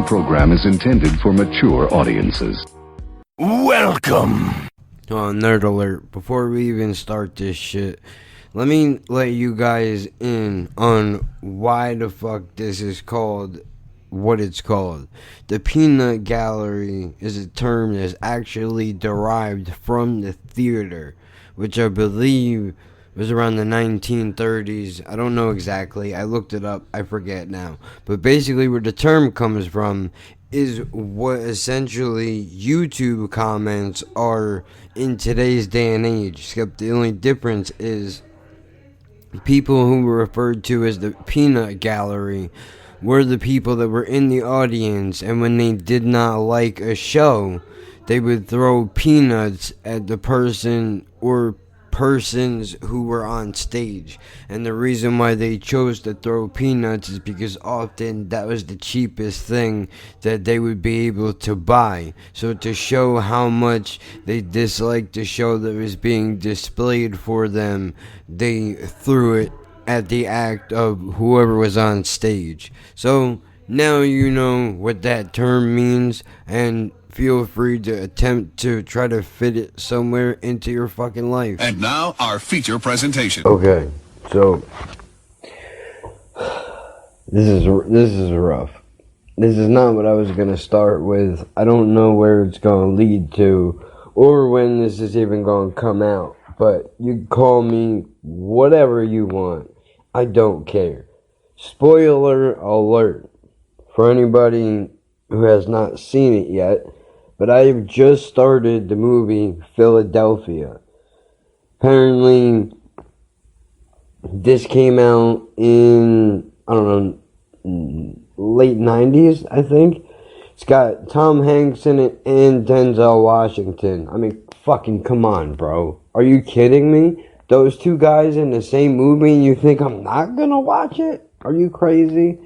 program is intended for mature audiences. Welcome! Oh, nerd alert. Before we even start this shit, let me let you guys in on why the fuck this is called what it's called. The peanut gallery is a term that's actually derived from the theater, which I believe was around the 1930s. I don't know exactly. I looked it up. I forget now. But basically where the term comes from is what essentially YouTube comments are in today's day and age. Except the only difference is people who were referred to as the peanut gallery were the people that were in the audience, and when they did not like a show, they would throw peanuts at the person or persons who were on stage. And the reason why they chose to throw peanuts is because often that was the cheapest thing that they would be able to buy. So to show how much they disliked the show that was being displayed for them, they threw it at the act of whoever was on stage. So now you know what that term means, and feel free to attempt to try to fit it somewhere into your fucking life. And now, our feature presentation. Okay, so this is rough. This is not what I was gonna start with. I don't know where it's gonna lead to, or when this is even gonna come out. But you call me whatever you want. I don't care. Spoiler alert for anybody who has not seen it yet. But I've just started the movie Philadelphia. Apparently, this came out in, I don't know, late 90s, I think. It's got Tom Hanks in it and Denzel Washington. I mean, fucking come on, bro. Are you kidding me? Those two guys in the same movie and you think I'm not gonna watch it? Are you crazy?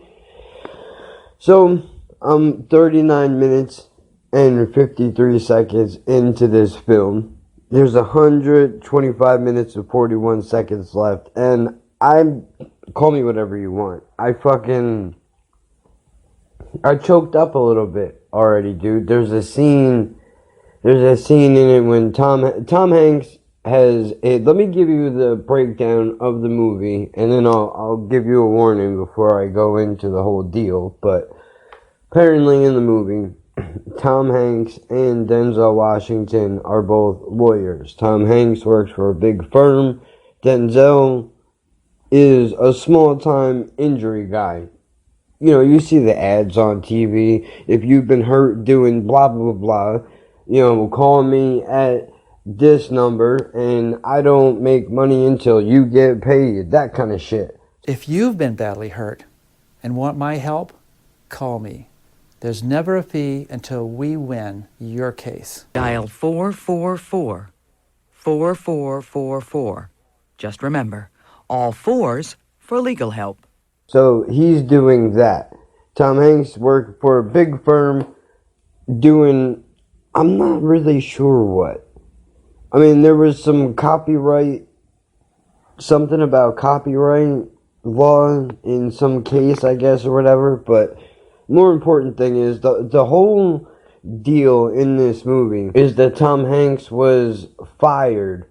So, I'm 39 minutes and 53 seconds into this film. There's 125 minutes and 41 seconds left, and call me whatever you want. I choked up a little bit already, dude. There's a scene in it when Tom Hanks has let me give you the breakdown of the movie, and then I'll give you a warning before I go into the whole deal. But apparently in the movie, Tom Hanks and Denzel Washington are both lawyers. Tom Hanks works for a big firm. Denzel is a small-time injury guy. You know, you see the ads on TV. If you've been hurt doing blah, blah, blah, call me at this number and I don't make money until you get paid. That kind of shit. If you've been badly hurt and want my help, call me. There's never a fee until we win your case. Dial 444. 4444. Just remember, all fours for legal help. So he's doing that. Tom Hanks worked for a big firm doing, I'm not really sure what. I mean, there was something about copyright law in some case, I guess, or whatever, but more important thing is the whole deal in this movie is that Tom Hanks was fired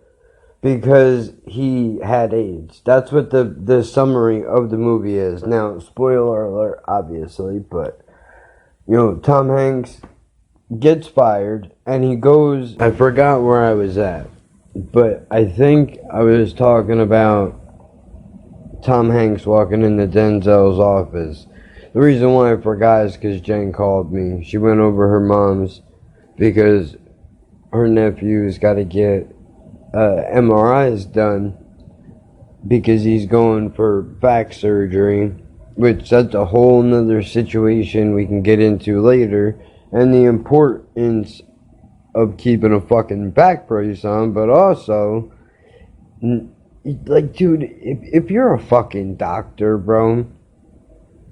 because he had AIDS. That's what the summary of the movie is. Now, spoiler alert, obviously, but Tom Hanks gets fired and he goes, I forgot where I was at, but I think I was talking about Tom Hanks walking into Denzel's office. The reason why I forgot is because Jen called me. She went over her mom's because her nephew's got to get MRIs done because he's going for back surgery, which that's a whole nother situation we can get into later, and the importance of keeping a fucking back brace on, but also, like, dude, if you're a fucking doctor, bro,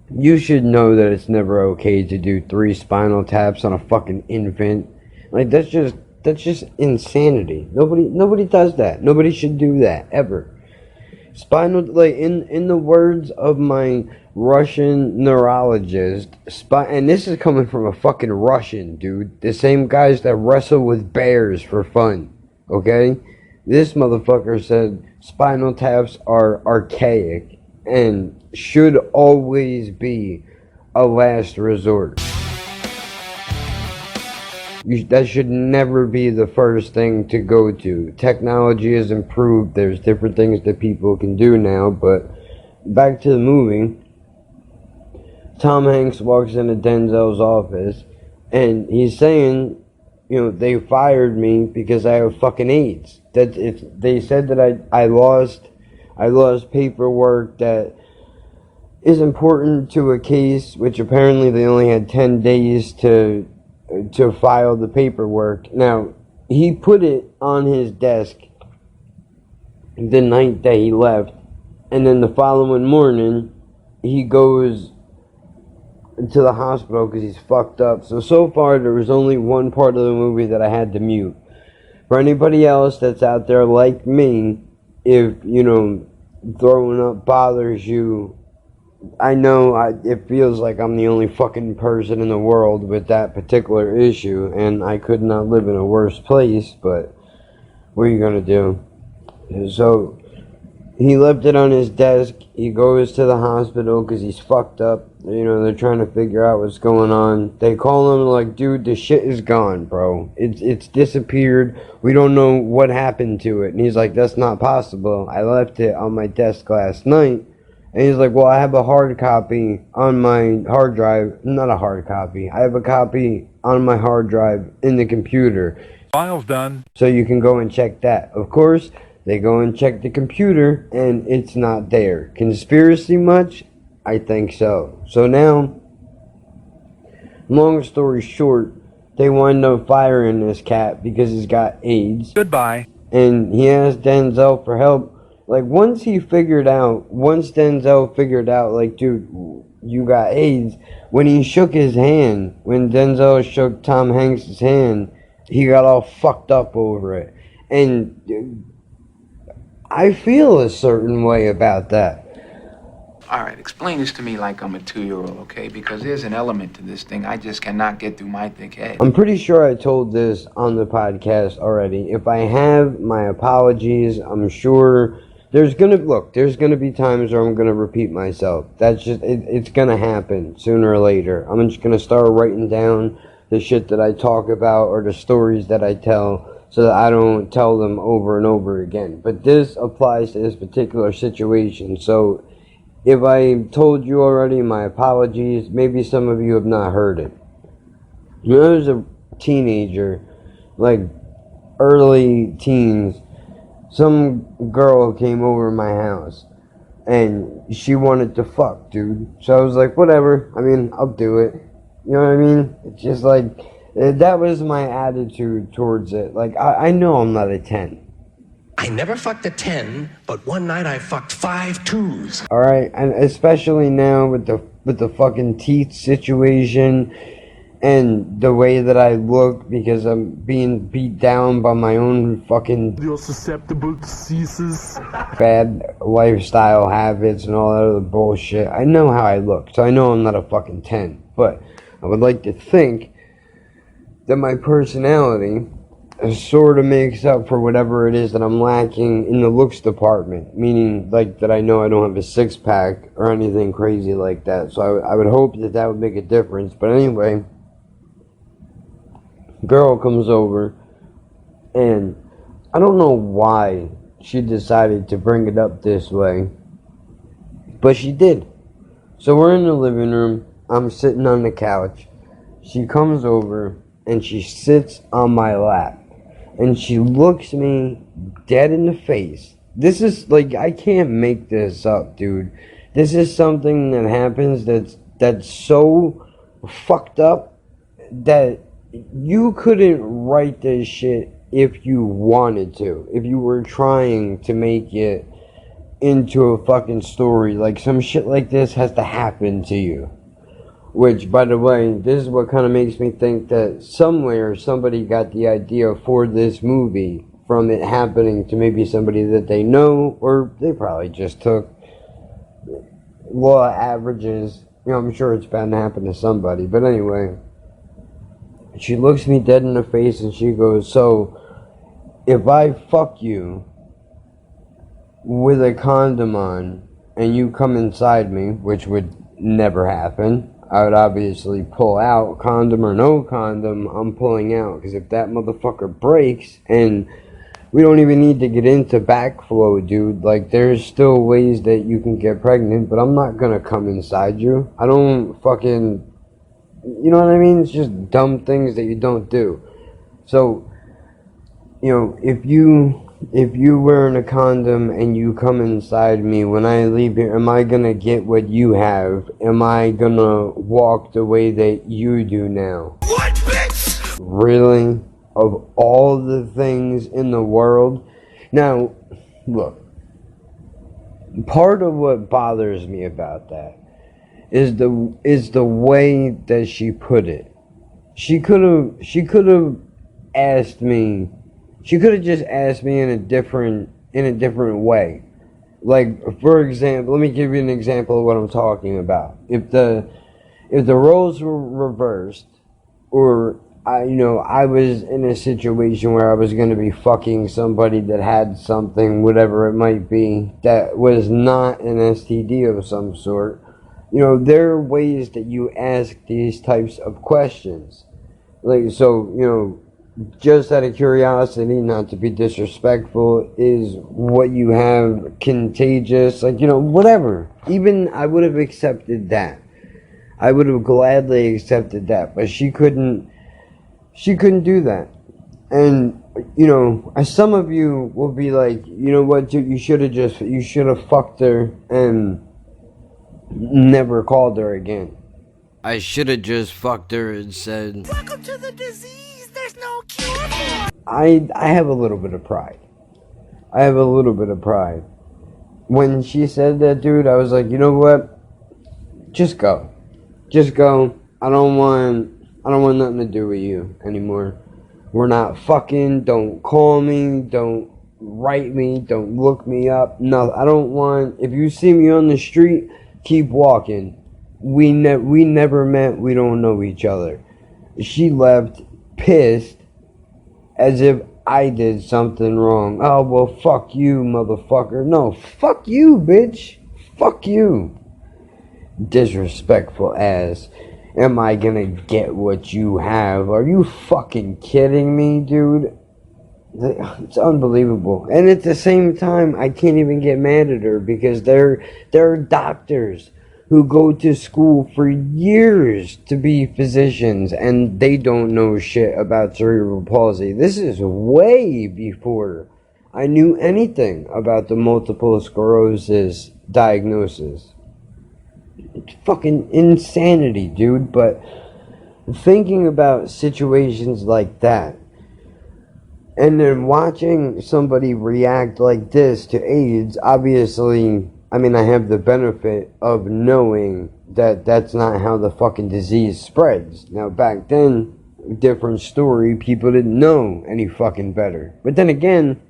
you should know that it's never okay to do 3 spinal taps on a fucking infant. Like, that's just insanity. Nobody does that. Nobody should do that, ever. Spinal, like, in the words of my Russian neurologist, and this is coming from a fucking Russian, dude. The same guys that wrestle with bears for fun, okay? This motherfucker said spinal taps are archaic and should always be a last resort. That should never be the first thing to go to. Technology has improved. There's different things that people can do now. But back to the movie. Tom Hanks walks into Denzel's office. And he's saying, you know, they fired me because I have fucking AIDS. They said that I lost paperwork that is important to a case. Which apparently they only had 10 days to file the paperwork. Now, he put it on his desk the night that he left, and then the following morning, he goes to the hospital because he's fucked up. So far, there was only one part of the movie that I had to mute. For anybody else that's out there like me, if, you know, throwing up bothers you, I know it feels like I'm the only fucking person in the world with that particular issue, and I could not live in a worse place, but what are you gonna do? So, he left it on his desk. He goes to the hospital because he's fucked up. You know, they're trying to figure out what's going on. They call him like, dude, the shit is gone, bro. It's disappeared. We don't know what happened to it. And he's like, that's not possible. I left it on my desk last night. And he's like, well, I have a hard copy on my hard drive. Not a hard copy. I have a copy on my hard drive in the computer. File's done. So you can go and check that. Of course, they go and check the computer, and it's not there. Conspiracy much? I think so. So now, long story short, they wind up firing this cat because he's got AIDS. Goodbye. And he asked Denzel for help. Like, once Denzel figured out, like, dude, you got AIDS, when he shook his hand, when Denzel shook Tom Hanks' hand, he got all fucked up over it. And I feel a certain way about that. All right, explain this to me like I'm a 2-year-old, okay? Because there's an element to this thing I just cannot get through my thick head. I'm pretty sure I told this on the podcast already. If I have, my apologies. I'm sure there's gonna be times where I'm gonna repeat myself. That's just it's gonna happen sooner or later. I'm just gonna start writing down the shit that I talk about or the stories that I tell, so that I don't tell them over and over again. But this applies to this particular situation. So if I told you already, my apologies. Maybe some of you have not heard it. When I was a teenager, like early teens, some girl came over my house and she wanted to fuck, dude. So I was like, whatever. I mean, I'll do it. You know what I mean? It's just like, that was my attitude towards it. Like, I know I'm not a 10. I never fucked a 10, but one night I fucked 5 2s. Alright, and especially now with the fucking teeth situation and the way that I look because I'm being beat down by my own fucking You're susceptible to diseases. bad lifestyle habits and all that other bullshit. I know how I look, so I know I'm not a fucking 10. But I would like to think that my personality sort of makes up for whatever it is that I'm lacking in the looks department. Meaning, like, that I know I don't have a six-pack or anything crazy like that. So I would hope that would make a difference. But anyway, girl comes over, and I don't know why she decided to bring it up this way, but she did. So we're in the living room. I'm sitting on the couch. She comes over, and she sits on my lap. And she looks me dead in the face. This is, like, I can't make this up, dude. This is something that happens that's so fucked up that you couldn't write this shit if you wanted to. If you were trying to make it into a fucking story. Like, some shit like this has to happen to you. Which, by the way, this is what kind of makes me think that somewhere somebody got the idea for this movie from it happening to maybe somebody that they know, or they probably just took law averages. You know, I'm sure it's bound to happen to somebody. But anyway, she looks me dead in the face and she goes, so if I fuck you with a condom on and you come inside me, which would never happen, I would obviously pull out, condom or no condom, I'm pulling out. Because if that motherfucker breaks, and we don't even need to get into backflow, dude. Like, there's still ways that you can get pregnant, but I'm not gonna come inside you. I don't fucking, you know what I mean? It's just dumb things that you don't do. So, you know, if you wearing a condom and you come inside me, when I leave here, am I gonna get what you have? Am I gonna walk the way that you do now? What, bitch? Really? Of all the things in the world? Now, look, part of what bothers me about that is the way that she put it. She could have asked me. She could have just asked me in a different way. Like, for example, let me give you an example of what I'm talking about. If the roles were reversed, or I was in a situation where I was going to be fucking somebody that had something, whatever it might be, that was not an STD of some sort. You know, there are ways that you ask these types of questions. Like, so, you know, just out of curiosity, not to be disrespectful, is what you have contagious? Like, you know, whatever. Even I would have accepted that. I would have gladly accepted that. But she couldn't do that. And, you know, some of you will be like, you know what, dude, you should have fucked her and never called her again. I should have just fucked her and said, Welcome to the disease there's no cure for. I have a little bit of pride. When she said that, dude, I was like, you know what? Just go. I don't want nothing to do with you anymore. We're not fucking. Don't call me. Don't write me. Don't look me up. No, I don't want. If you see me on the street, keep walking. We never met. We don't know each other. She left pissed, as if I did something wrong. Oh, well, fuck you, motherfucker. No, fuck you, bitch. Fuck you. Disrespectful ass. Am I gonna get what you have? Are you fucking kidding me, dude? It's unbelievable. And at the same time, I can't even get mad at her, because there are doctors who go to school for years to be physicians, and they don't know shit about cerebral palsy. This is way before I knew anything about the multiple sclerosis diagnosis. It's fucking insanity, dude. But thinking about situations like that, and then watching somebody react like this to AIDS, obviously, I mean, I have the benefit of knowing that that's not how the fucking disease spreads. Now, back then, different story, people didn't know any fucking better. But then again,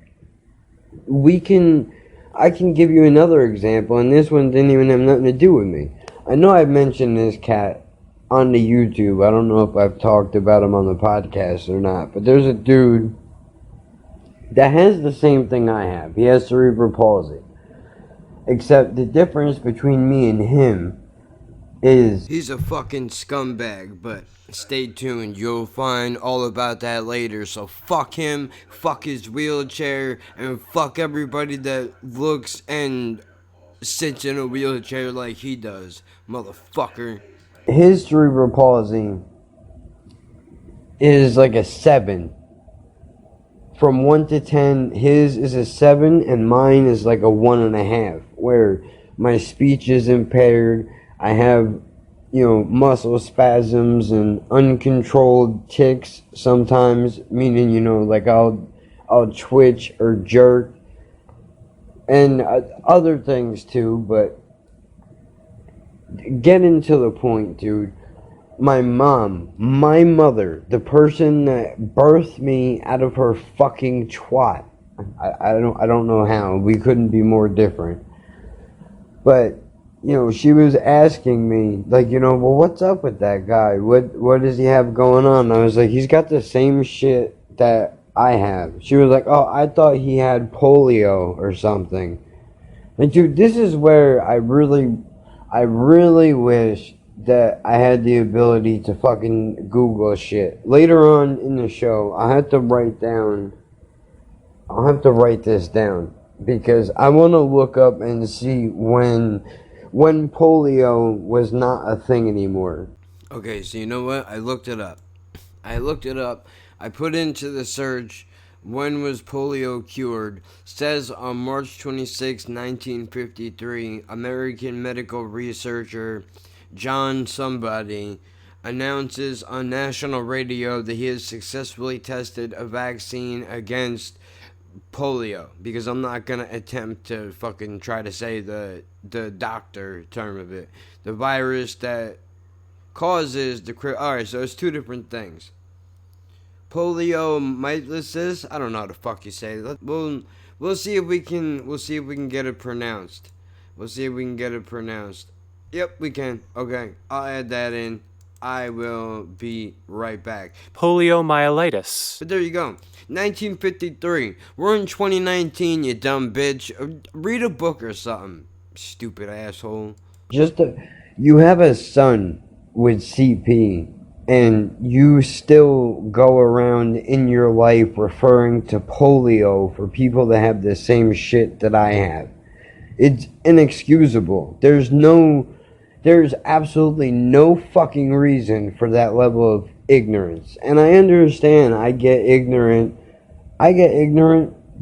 I can give you another example, and this one didn't even have nothing to do with me. I know I've mentioned this cat on the YouTube. I don't know if I've talked about him on the podcast or not, but there's a dude that has the same thing I have. He has cerebral palsy. Except the difference between me and him is he's a fucking scumbag, but stay tuned. You'll find all about that later. So fuck him, fuck his wheelchair, and fuck everybody that looks and sits in a wheelchair like he does, motherfucker. His cerebral palsy is like a 7. From 1 to 10, his is a 7 and mine is like a 1.5, where my speech is impaired. I have, muscle spasms and uncontrolled tics sometimes, meaning, like I'll twitch or jerk, and other things too. But getting to the point, dude, my mom, my mother, the person that birthed me out of her fucking twat. I don't know how. We couldn't be more different. But, you know, she was asking me, like, you know, well, what's up with that guy? What does he have going on? I was like, he's got the same shit that I have. She was like, oh, I thought he had polio or something. And dude, this is where I really wish that I had the ability to fucking Google shit. Later on in the show, I'll have to write this down because I want to look up and see when polio was not a thing anymore. Okay, so you know what? I looked it up. I put into the search, when was polio cured? Says on March 26, 1953, American medical researcher John somebody announces on national radio that he has successfully tested a vaccine against polio, because I'm not going to attempt to fucking try to say the doctor term of it. The virus that causes the... Alright, so it's two different things. Poliomyelitis, I don't know how the fuck you say it. We'll see if we can get it pronounced. Yep, we can. Okay, I'll add that in. I will be right back. Poliomyelitis. But there you go. 1953. We're in 2019, you dumb bitch. Read a book or something, stupid asshole. You have a son with CP, and you still go around in your life referring to polio for people that have the same shit that I have. It's inexcusable. There's absolutely no fucking reason for that level of ignorance. And I understand I get ignorant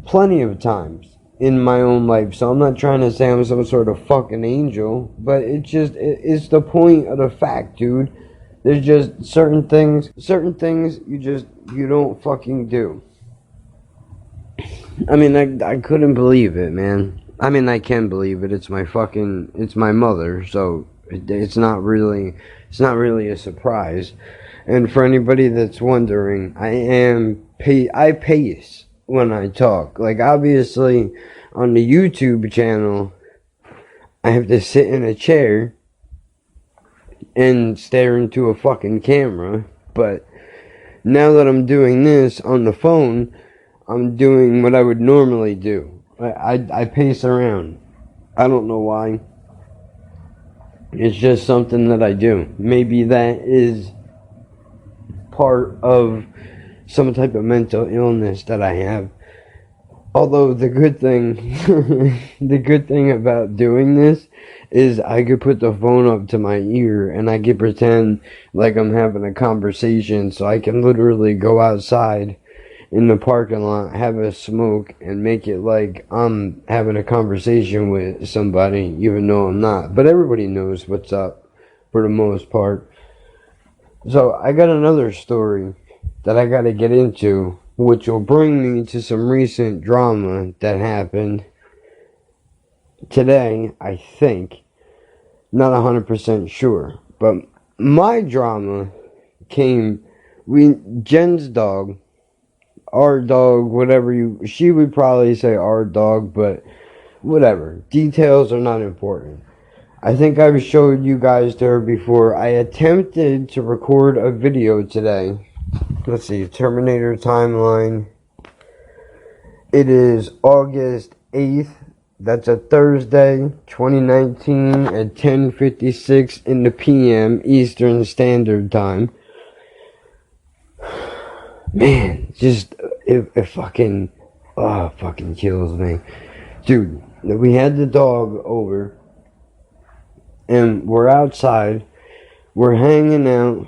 plenty of times in my own life. So I'm not trying to say I'm some sort of fucking angel, but it's the point of the fact, dude. There's just certain things you don't fucking do. I mean, I couldn't believe it, man. I mean, I can believe it. It's my mother, so it's not really a surprise. And for anybody that's wondering, I pace when I talk. Like, obviously, on the YouTube channel, I have to sit in a chair and stare into a fucking camera. But now that I'm doing this on the phone, I'm doing what I would normally do. I pace around. I don't know why. It's just something that I do. Maybe that is part of some type of mental illness that I have. Although the good thing about doing this is I could put the phone up to my ear and I could pretend like I'm having a conversation, so I can literally go outside in the parking lot, have a smoke, and make it like I'm having a conversation with somebody, even though I'm not. But everybody knows what's up for the most part. So I got another story that I got to get into, which will bring me to some recent drama that happened today, I think. Not 100% sure. But my drama came... Jen's dog, our dog, she would probably say our dog, but whatever. Details are not important. I think I've showed you guys to her before. I attempted to record a video today. Let's see, Terminator timeline. It is August 8th. That's a Thursday, 2019 at 10:56 in the PM Eastern Standard Time. Man, it fucking kills me. Dude, we had the dog over, and we're outside, we're hanging out,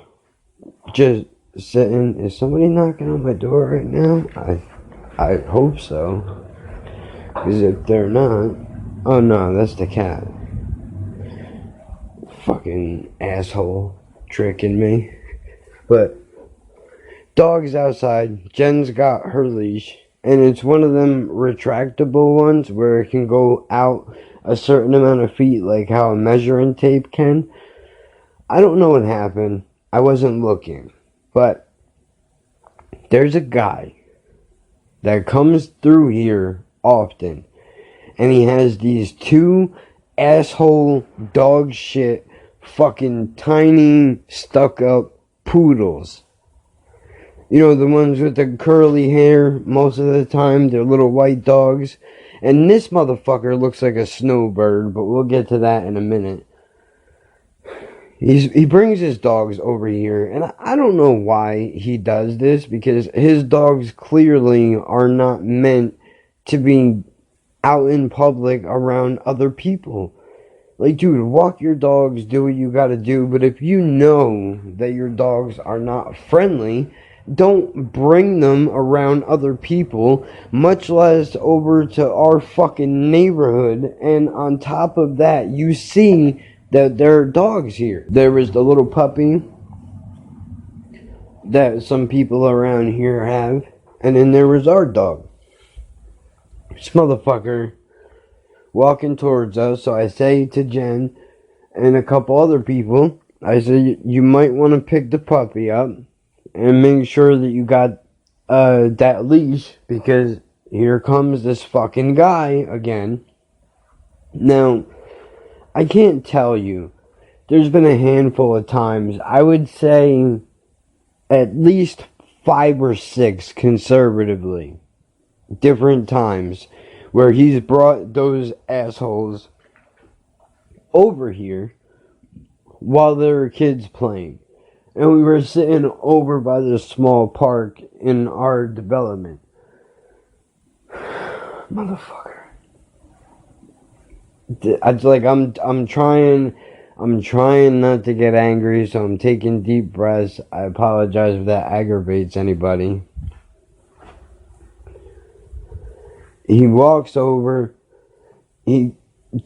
just sitting. Is somebody knocking on my door right now? I hope so, because if they're not, oh no, that's the cat. Fucking asshole, tricking me. But dog's outside. Jen's got her leash, and it's one of them retractable ones where it can go out a certain amount of feet, like how a measuring tape can. I don't know what happened. I wasn't looking. But there's a guy that comes through here often. And he has these two asshole dog shit fucking tiny stuck up poodles. You know, the ones with the curly hair most of the time. They're little white dogs. And this motherfucker looks like a snowbird, but we'll get to that in a minute. He brings his dogs over here, and I don't know why he does this, because his dogs clearly are not meant to be out in public around other people. Like, dude, walk your dogs, do what you gotta do, but if you know that your dogs are not friendly, don't bring them around other people, much less over to our fucking neighborhood. And on top of that, you see that there are dogs here. There was the little puppy that some people around here have, and then there was our dog. This motherfucker walking towards us, so I say to Jen and a couple other people, I say, you might want to pick the puppy up and make sure that you got that leash, because here comes this fucking guy again. Now, I can't tell you. There's been a handful of times, I would say at least 5 or 6 conservatively, different times, where he's brought those assholes over here while there were kids playing. And we were sitting over by this small park in our development. Motherfucker. It's like I'm trying not to get angry, so I'm taking deep breaths. I apologize if that aggravates anybody. He walks over, he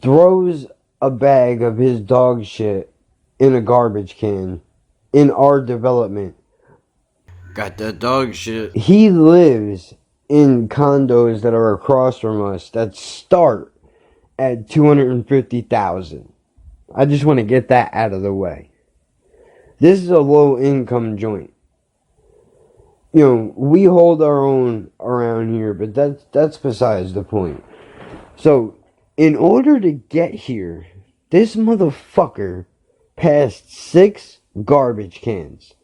throws a bag of his dog shit in a garbage can in our development. Got that dog shit. He lives in condos that are across from us that start at $250,000. I just want to get that out of the way. This is a low income joint. You know, we hold our own around here, but that's besides the point. So, in order to get here, this motherfucker passed 6 garbage cans.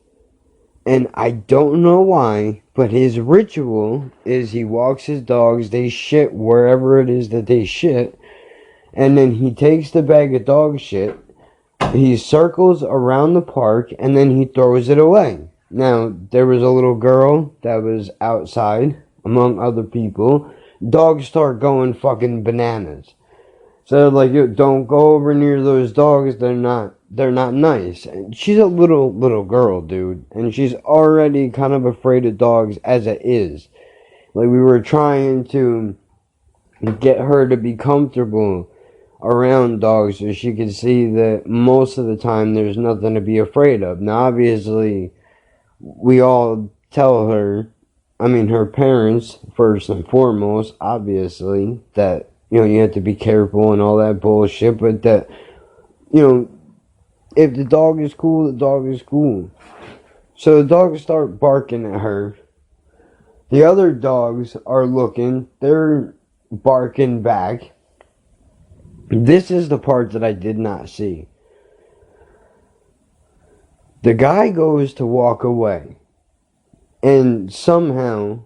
And I don't know why, but his ritual is he walks his dogs, they shit wherever it is that they shit, and then he takes the bag of dog shit, he circles around the park, and then he throws it away. Now, there was a little girl that was outside, among other people. Dogs start going fucking bananas. So like, yo, don't go over near those dogs, they're not nice. And she's a little girl, dude, and she's already kind of afraid of dogs as it is. Like, we were trying to get her to be comfortable around dogs so she could see that most of the time there's nothing to be afraid of. Now, obviously, we all tell her, I mean, her parents, first and foremost, obviously, that, you know, you have to be careful and all that bullshit, but that, you know, if the dog is cool, the dog is cool. So the dogs start barking at her. The other dogs are looking, they're barking back. This is the part that I did not see. The guy goes to walk away, and somehow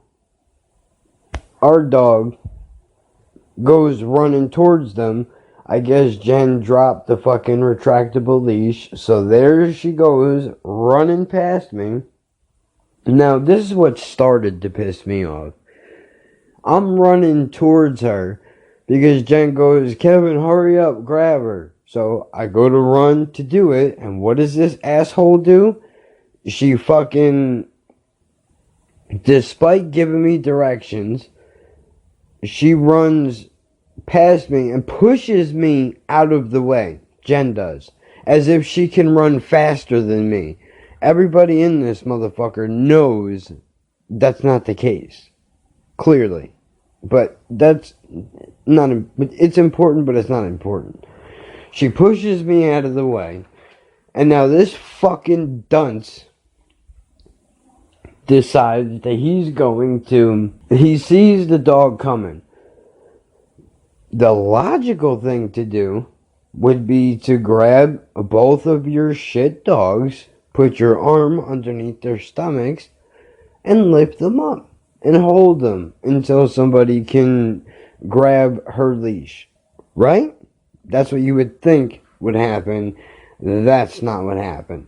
our dog goes running towards them. I guess Jen dropped the fucking retractable leash, so there she goes running past me. Now, this is what started to piss me off. I'm running towards her because Jen goes, Kevin, hurry up, grab her. So I go to run to do it, and what does this asshole do? She fucking, despite giving me directions, she runs past me and pushes me out of the way. Jen does. As if she can run faster than me. Everybody in this motherfucker knows that's not the case. Clearly. But that's not, it's important, but it's not important. She pushes me out of the way, And now this fucking dunce decides that he sees the dog coming. The logical thing to do would be to grab both of your shit dogs, put your arm underneath their stomachs, and lift them up and hold them until somebody can grab her leash. Right? That's what you would think would happen. That's not what happened.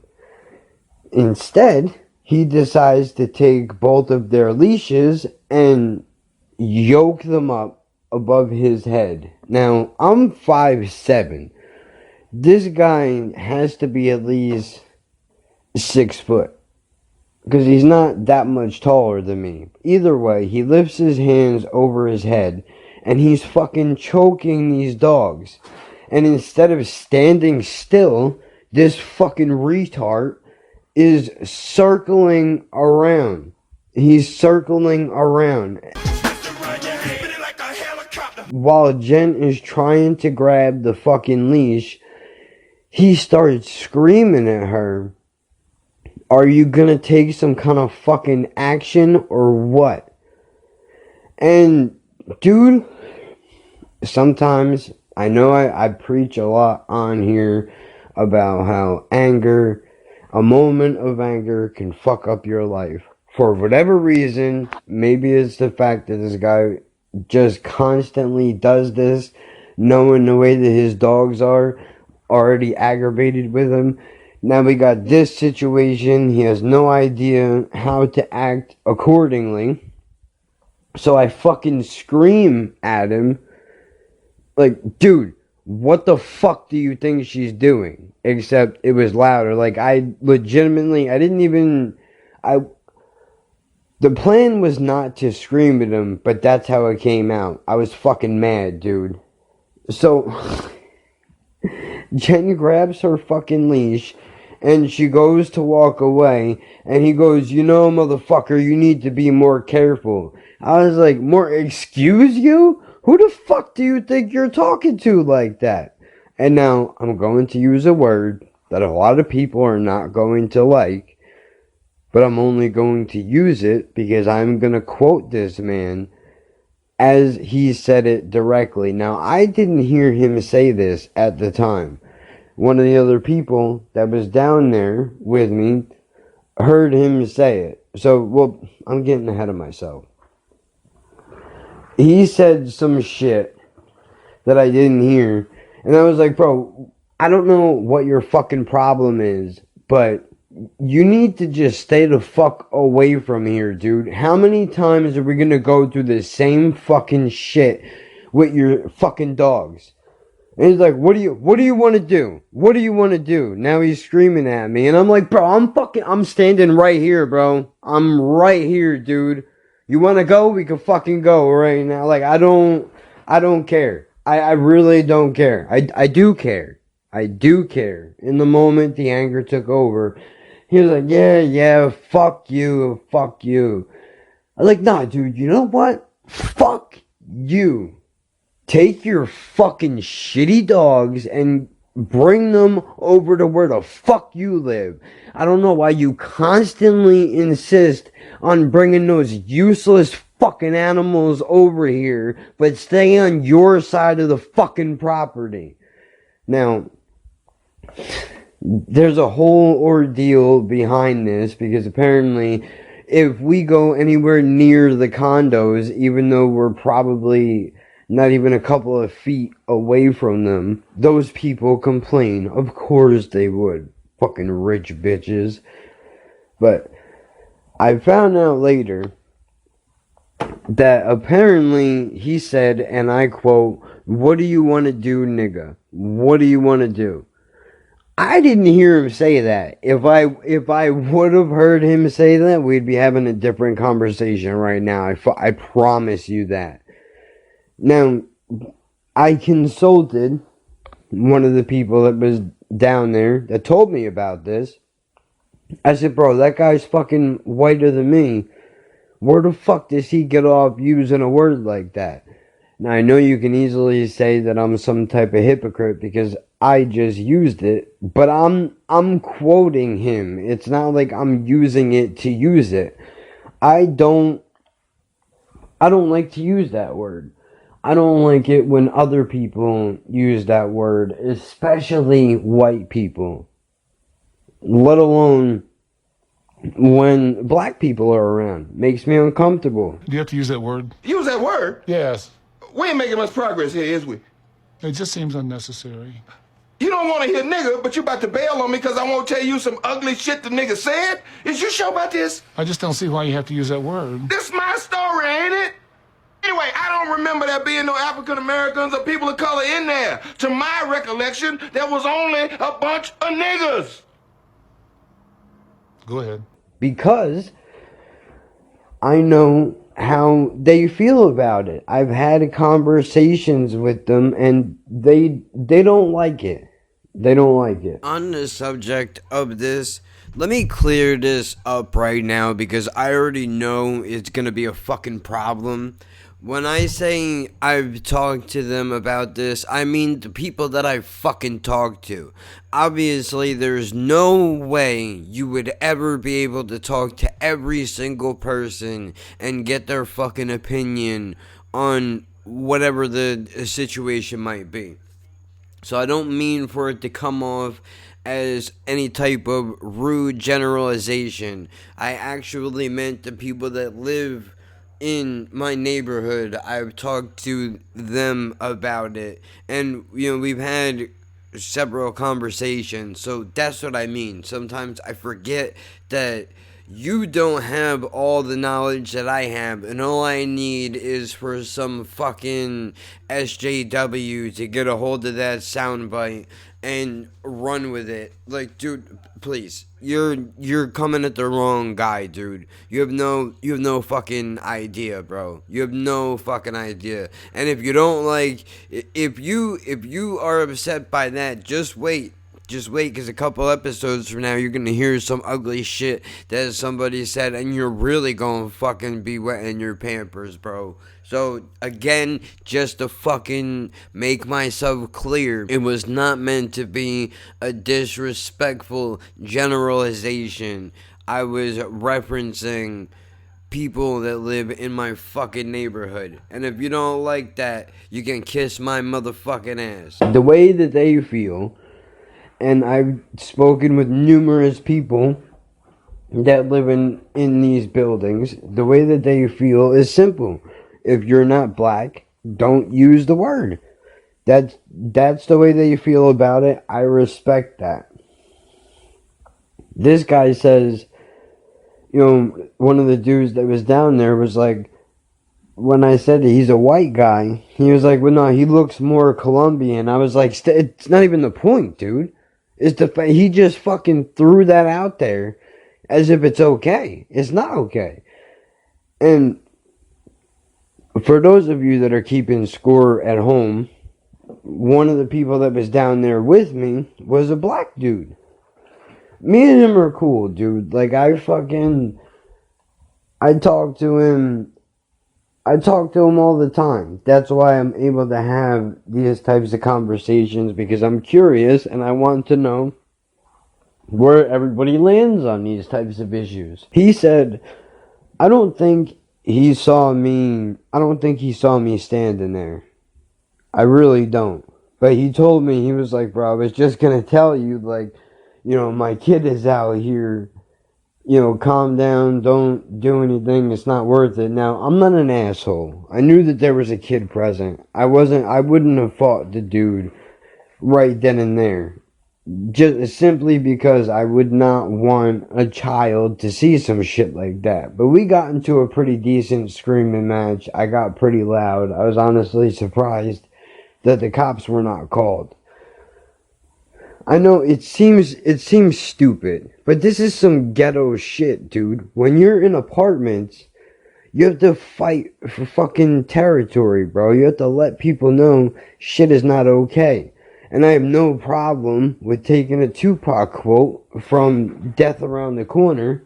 Instead, he decides to take both of their leashes and yoke them up above his head. Now, I'm 5'7". This guy has to be at least 6 foot. Because he's not that much taller than me. Either way, he lifts his hands over his head and he's fucking choking these dogs. And instead of standing still, this fucking retard is circling around. He's circling around. While Jen is trying to grab the fucking leash, he starts screaming at her, "Are you gonna take some kind of fucking action or what?" And, dude, sometimes, I know I preach a lot on here about how a moment of anger can fuck up your life. For whatever reason, maybe it's the fact that this guy just constantly does this, knowing the way that his dogs are already aggravated with him. Now we got this situation. He has no idea how to act accordingly. So I fucking scream at him. Like, dude, what the fuck do you think she's doing? Except it was louder. Like, the plan was not to scream at him, but that's how it came out. I was fucking mad, dude. So, Jen grabs her fucking leash, and she goes to walk away, and he goes, "You know, motherfucker, you need to be more careful." I was like, excuse you? Who the fuck do you think you're talking to like that? And now, I'm going to use a word that a lot of people are not going to like, but I'm only going to use it because I'm going to quote this man as he said it directly. Now, I didn't hear him say this at the time. One of the other people that was down there with me heard him say it. So, well, I'm getting ahead of myself. He said some shit that I didn't hear. And I was like, bro, I don't know what your fucking problem is, but you need to just stay the fuck away from here, dude. How many times are we gonna go through the same fucking shit with your fucking dogs? And he's like, what do you want to do? What do you want to do? Now he's screaming at me. And I'm like, bro, I'm standing right here, bro. I'm right here, dude. You want to go? We can fucking go right now. Like, I don't care. I really don't care. I do care. I do care. In the moment the anger took over, he was like, yeah, fuck you. I was like, nah, dude, you know what? Fuck you. Take your fucking shitty dogs and bring them over to where the fuck you live. I don't know why you constantly insist on bringing those useless fucking animals over here, but stay on your side of the fucking property. Now, there's a whole ordeal behind this, because apparently if we go anywhere near the condos, even though we're probably not even a couple of feet away from them, those people complain. Of course they would. Fucking rich bitches. But I found out later that apparently he said, and I quote, "What do you want to do, nigga? What do you want to do?" I didn't hear him say that. If I would have heard him say that, we'd be having a different conversation right now. I promise you that. Now, I consulted one of the people that was down there that told me about this. I said, bro, that guy's fucking whiter than me. Where the fuck does he get off using a word like that? Now, I know you can easily say that I'm some type of hypocrite because I just used it, but I'm quoting him. It's not like I'm using it to use it. I don't like to use that word. I don't like it when other people use that word, especially white people. Let alone when black people are around. Makes me uncomfortable. Do you have to use that word? Use that word? Yes. We ain't making much progress here, is we? It just seems unnecessary. You don't want to hear nigga, but you about to bail on me because I won't tell you some ugly shit the nigga said? Is you sure about this? I just don't see why you have to use that word. This my story, ain't it? Anyway, I don't remember there being no African Americans or people of color in there. To my recollection, there was only a bunch of niggas. Go ahead. Because I know how they feel about it. I've had conversations with them and they don't like it. They don't like it. On the subject of this, let me clear this up right now because I already know it's gonna be a fucking problem. When I say I've talked to them about this, I mean the people that I fucking talked to. Obviously, there's no way you would ever be able to talk to every single person and get their fucking opinion on whatever the situation might be. So I don't mean for it to come off as any type of rude generalization. I actually meant the people that live in my neighborhood. I've talked to them about it, and we've had several conversations. So that's what I mean. Sometimes I forget that you don't have all the knowledge that I have, and all I need is for some fucking SJW to get a hold of that soundbite and run with it. Like, dude, please, you're coming at the wrong guy, dude. You have no fucking idea, bro. You have no fucking idea. And if you don't like, if you are upset by that, just wait. Just wait, because a couple episodes from now, you're going to hear some ugly shit that somebody said, and you're really going to fucking be wetting your pampers, bro. So, again, just to fucking make myself clear, it was not meant to be a disrespectful generalization. I was referencing people that live in my fucking neighborhood. And if you don't like that, you can kiss my motherfucking ass. The way that they feel, and I've spoken with numerous people that live in these buildings, the way that they feel is simple. If you're not black, don't use the word. That's the way that you feel about it. I respect that. This guy says, one of the dudes that was down there was like, when I said he's a white guy, he was like, well, no, he looks more Colombian. I was like, it's not even the point, dude. It's he just fucking threw that out there as if it's okay. It's not okay. And for those of you that are keeping score at home, one of the people that was down there with me was a black dude. Me and him are cool, dude. Like, I talk to him all the time. That's why I'm able to have these types of conversations, because I'm curious and I want to know where everybody lands on these types of issues. He said, I don't think he saw me standing there. I really don't. But he told me, he was like, bro, I was just going to tell you, like, my kid is out here. Calm down, don't do anything, it's not worth it. Now, I'm not an asshole. I knew that there was a kid present. I wouldn't have fought the dude right then and there. Just simply because I would not want a child to see some shit like that. But we got into a pretty decent screaming match. I got pretty loud. I was honestly surprised that the cops were not called. I know it seems stupid, but this is some ghetto shit, dude. When you're in apartments, you have to fight for fucking territory, bro. You have to let people know shit is not okay. And I have no problem with taking a Tupac quote from Death Around the Corner,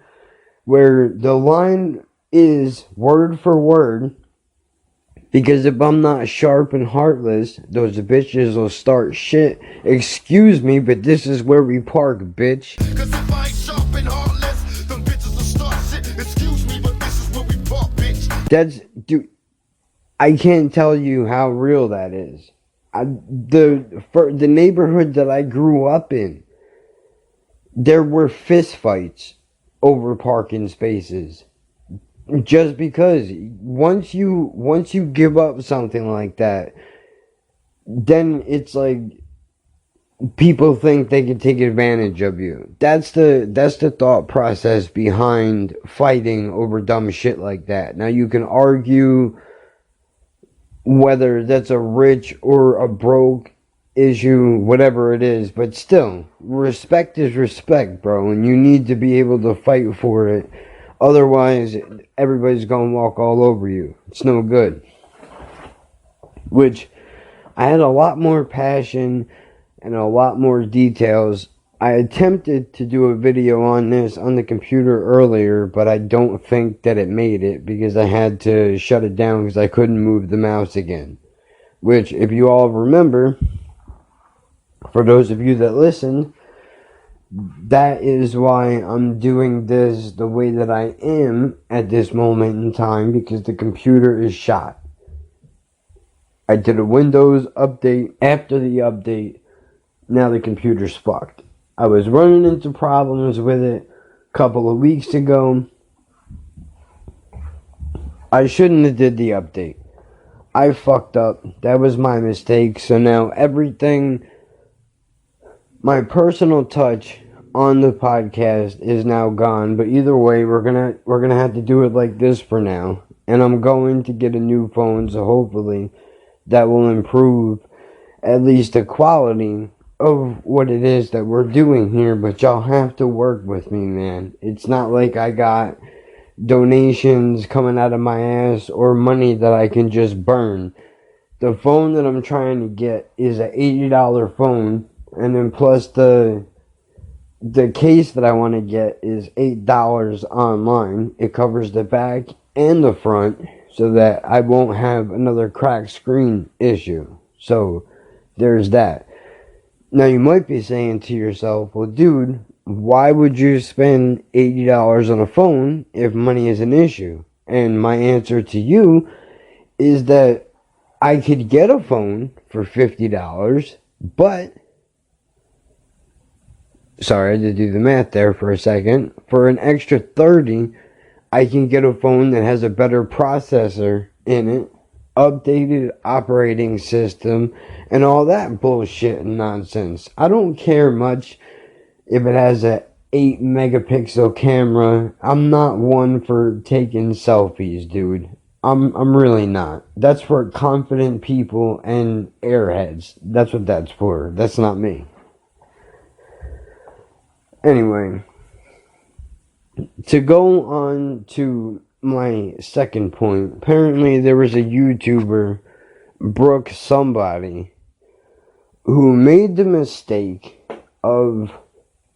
where the line is word for word, Because if I'm not sharp and heartless, those bitches will start shit. Excuse me, but this is where we park, bitch. Cause if I ain't sharp and heartless, them bitches will start shit. Excuse me, but this is where we park, bitch. Dude, I can't tell you how real that is. The neighborhood that I grew up in, there were fist fights over parking spaces. Just because once you give up something like that, then it's like people think they can take advantage of you. That's the thought process behind fighting over dumb shit like that. Now you can argue whether that's a rich or a broke issue, whatever it is, but still, respect is respect, bro, and you need to be able to fight for it. Otherwise, everybody's gonna walk all over you. It's no good. Which, I had a lot more passion and a lot more details. I attempted to do a video on this on the computer earlier, but I don't think that it made it because I had to shut it down because I couldn't move the mouse again. Which, if you all remember, for those of you that listened, that is why I'm doing this the way that I am at this moment in time, because the computer is shot. I did a Windows update. After the update, now the computer's fucked. I was running into problems with it a couple of weeks ago. I shouldn't have did the update. I fucked up. That was my mistake. So now everything, my personal touch on the podcast is now gone. But either way, we're gonna have to do it like this for now. And I'm going to get a new phone, so hopefully that will improve at least the quality of what it is that we're doing here. But y'all have to work with me, man. It's not like I got donations coming out of my ass or money that I can just burn. The phone that I'm trying to get is an $80 phone, and then plus the case that I want to get is $8 online. It covers the back and the front so that I won't have another cracked screen issue. So there's that. Now you might be saying to yourself, well, dude, why would you spend $80 on a phone if money is an issue? And my answer to you is that I could get a phone for $50, but, sorry, I had to do the math there for a second. For an extra $30, I can get a phone that has a better processor in it, updated operating system, and all that bullshit and nonsense. I don't care much if it has a 8 megapixel camera. I'm not one for taking selfies, dude. I'm really not. That's for confident people and airheads. That's what that's for. That's not me. Anyway, to go on to my second point, apparently there was a YouTuber, Brooke somebody, who made the mistake of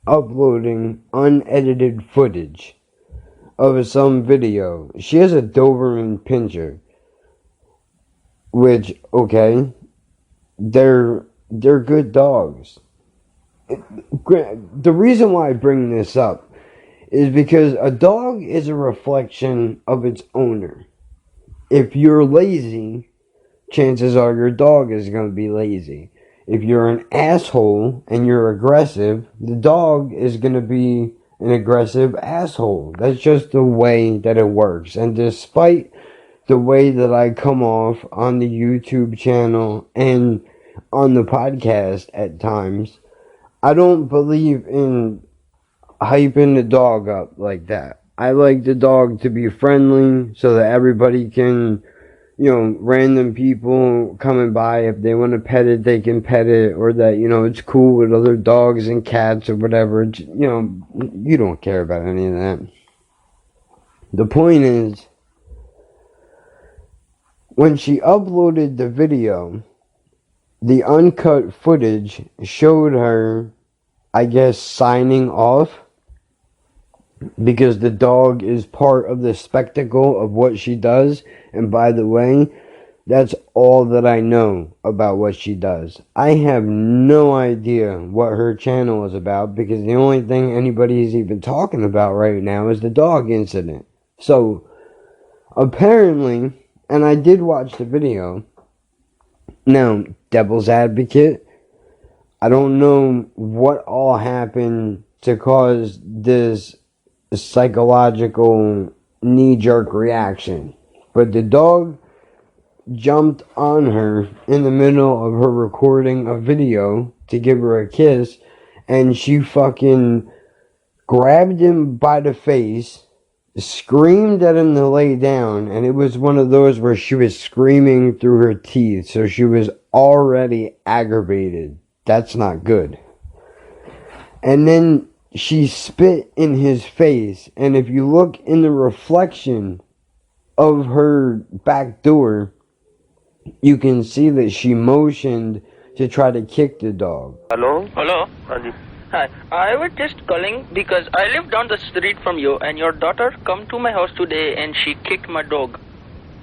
uploading unedited footage of some video. She has a Doberman Pinscher, which, okay, they're good dogs. The reason why I bring this up is because a dog is a reflection of its owner. If you're lazy, chances are your dog is going to be lazy. If you're an asshole and you're aggressive, the dog is going to be an aggressive asshole. That's just the way that it works. And despite the way that I come off on the YouTube channel and on the podcast at times, I don't believe in hyping the dog up like that. I like the dog to be friendly so that everybody can, random people coming by, if they want to pet it, they can pet it, or that, it's cool with other dogs and cats or whatever. You don't care about any of that. The point is, when she uploaded the video, the uncut footage showed her, I guess, signing off, because the dog is part of the spectacle of what she does. And by the way, That's all that I know about what she does. I have no idea what her channel is about because the only thing anybody is even talking about right now is the dog incident. So, apparently, and I did watch the video. Now, devil's advocate, I don't know what all happened to cause this psychological knee-jerk reaction. But the dog jumped on her in the middle of her recording a video to give her a kiss, and she fucking grabbed him by the face, screamed at him to lay down, and it was one of those where she was screaming through her teeth, so she was already aggravated. That's not good. And then she spit in his face, and if you look in the reflection of her back door, you can see that she motioned to try to kick the dog. Hello? Hello? Hi. I was just calling because I live down the street from you and your daughter come to my house today and she kicked my dog.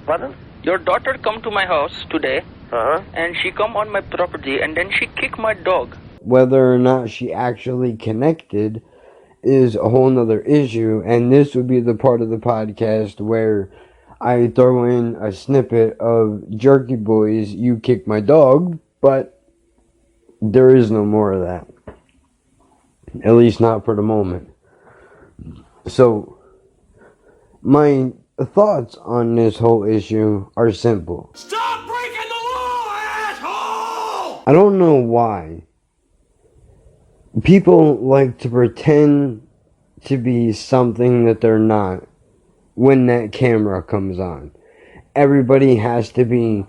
Pardon? Your daughter come to my house today and she come on my property and then she kicked my dog. Whether or not she actually connected is a whole nother issue, and this would be the part of the podcast where I throw in a snippet of Jerky Boy's "You Kicked My Dog," but there is no more of that. At least not for the moment. So, my thoughts on this whole issue are simple. Stop breaking the law, asshole! I don't know why people like to pretend to be something that they're not when that camera comes on. Everybody has to be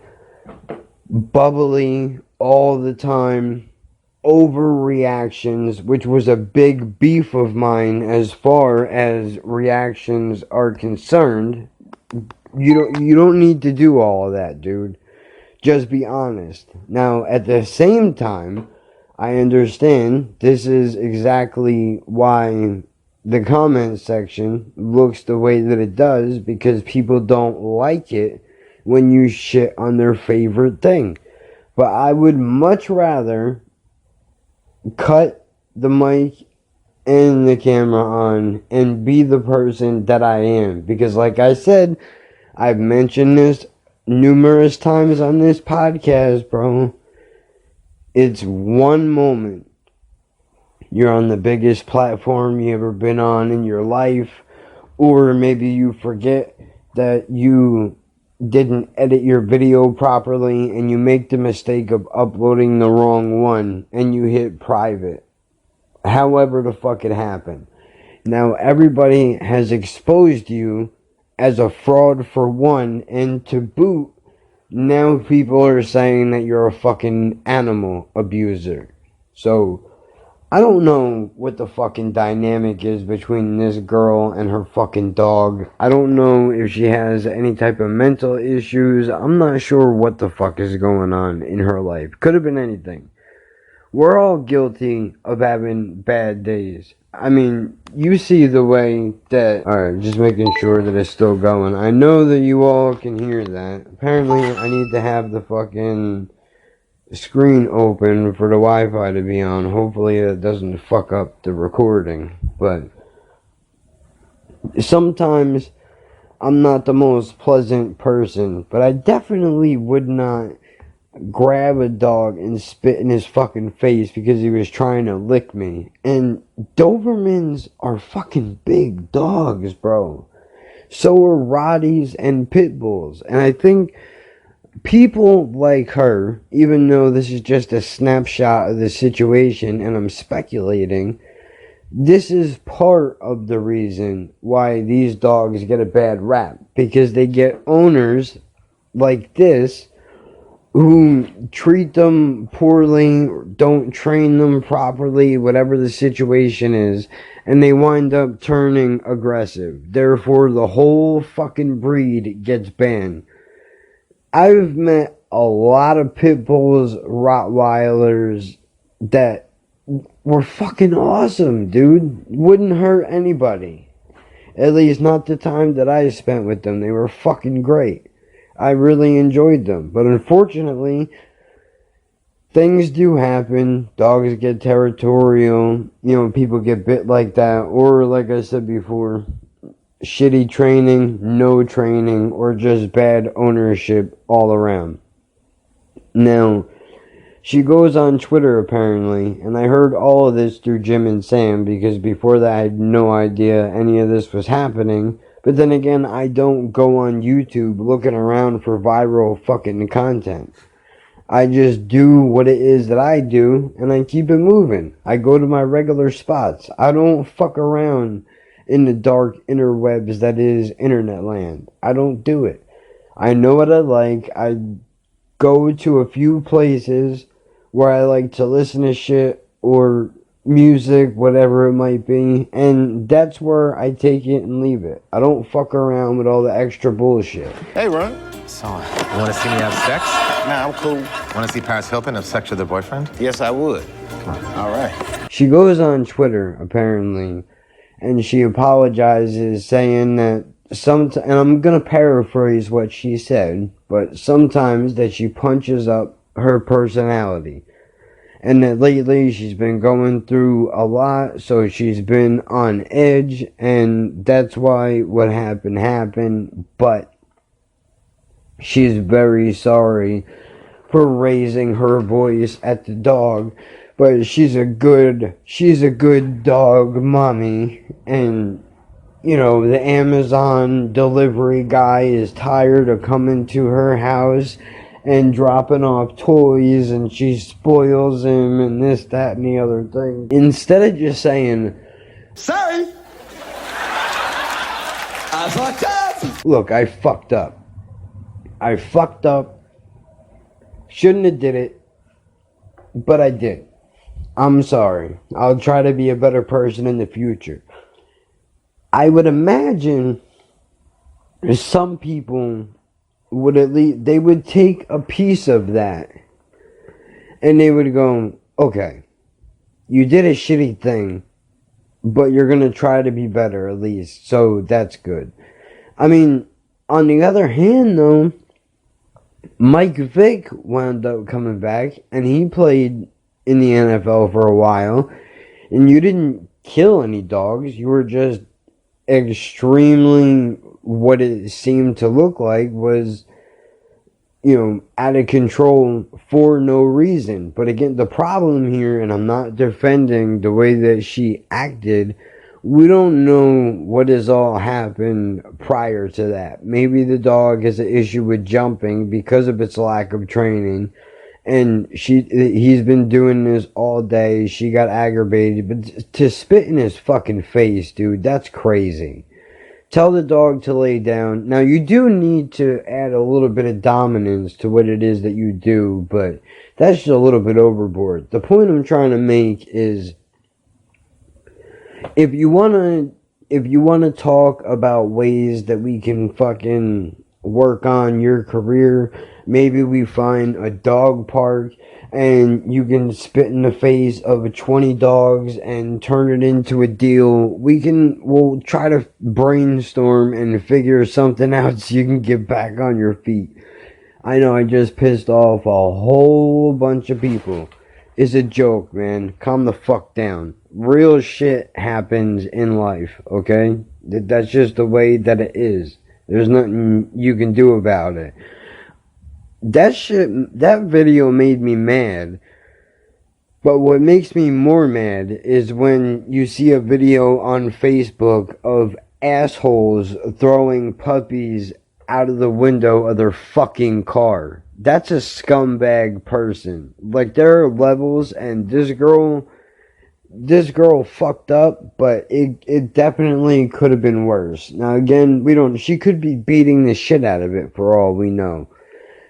bubbly all the time, overreactions, which was a big beef of mine as far as reactions are concerned. You don't need to do all of that, dude. Just be honest. Now, at the same time, I understand this is exactly why the comment section looks the way that it does, because people don't like it when you shit on their favorite thing. But I would much rather cut the mic and the camera on and be the person that I am. Because like I said, I've mentioned this numerous times on this podcast, bro. It's one moment. You're on the biggest platform you ever been on in your life, or maybe you forget that you didn't edit your video properly and you make the mistake of uploading the wrong one and you hit private. However the fuck it happened. Now everybody has exposed you as a fraud for one, and to boot, now people are saying that you're a fucking animal abuser. So, I don't know what the fucking dynamic is between this girl and her fucking dog. I don't know if she has any type of mental issues. I'm not sure what the fuck is going on in her life. Could have been anything. We're all guilty of having bad days. I mean, you see the way that... Alright, just making sure that it's still going. I know that you all can hear that. Apparently, I need to have the fucking screen open for the Wi-Fi to be on. Hopefully it doesn't fuck up the recording. But sometimes I'm not the most pleasant person, but I definitely would not grab a dog and spit in his fucking face because he was trying to lick me. And Dobermans are fucking big dogs, bro. So are Rotties and Pit Bulls. And I think people like her, even though this is just a snapshot of the situation and I'm speculating, this is part of the reason why these dogs get a bad rap. Because they get owners like this who treat them poorly, don't train them properly, whatever the situation is, and they wind up turning aggressive. Therefore, the whole fucking breed gets banned. I've met a lot of pit bulls, Rottweilers that were fucking awesome, dude. Wouldn't hurt anybody. At least not the time that I spent with them. They were fucking great. I really enjoyed them. But unfortunately, things do happen. Dogs get territorial. You know, people get bit like that. Or, like I said before, shitty training, no training, or just bad ownership all around. Now, she goes on Twitter apparently, and I heard all of this through Jim and Sam, because before that I had no idea any of this was happening. But then again, I don't go on YouTube looking around for viral fucking content. I just do what it is that I do, and I keep it moving. I go to my regular spots. I don't fuck around in the dark interwebs that is internet land. I don't do it. I know what I like. I go to a few places where I like to listen to shit or music, whatever it might be, and that's where I take it and leave it. I don't fuck around with all the extra bullshit. Hey, Ron. So, you want to see me have sex? Nah, I'm cool. Want to see Paris Hilton have sex with her boyfriend? Yes, I would. All right. She goes on Twitter, apparently, and she apologizes, saying that and I'm gonna paraphrase what she said, but sometimes that she punches up her personality, and that lately she's been going through a lot, so she's been on edge, and that's why what happened, but she's very sorry for raising her voice at the dog, but she's a good dog mommy, and you know, the Amazon delivery guy is tired of coming to her house and dropping off toys, and she spoils him and this, that, and the other thing. Instead of just saying, sorry, I fucked up. Look, I fucked up. Shouldn't have did it, but I did. I'm sorry. I'll try to be a better person in the future. I would imagine some people would they would take a piece of that and they would go, okay, you did a shitty thing, but you're going to try to be better at least, so that's good. I mean, on the other hand though, Mike Vick wound up coming back and he played in the NFL for a while, and you didn't kill any dogs, you were just extremely, what it seemed to look like was, you know, out of control for no reason. But again, the problem here, and I'm not defending the way that she acted, we don't know what has all happened prior to that. Maybe the dog has an issue with jumping because of its lack of training, and he's been doing this all day. She got aggravated, but to spit in his fucking face, dude, that's crazy. Tell the dog to lay down. Now, you do need to add a little bit of dominance to what it is that you do, but that's just a little bit overboard. The point I'm trying to make is, if you wanna talk about ways that we can fucking work on your career, maybe we find a dog park and you can spit in the face of 20 dogs and turn it into a deal. We'll try to brainstorm and figure something out so you can get back on your feet. I know I just pissed off a whole bunch of people. It's a joke, man. Calm the fuck down. Real shit happens in life, okay? That's just the way that it is. There's nothing you can do about it. That video made me mad. But what makes me more mad is when you see a video on Facebook of assholes throwing puppies out of the window of their fucking car. That's a scumbag person. Like, there are levels, and this girl fucked up, but it definitely could have been worse. Now again, she could be beating the shit out of it for all we know.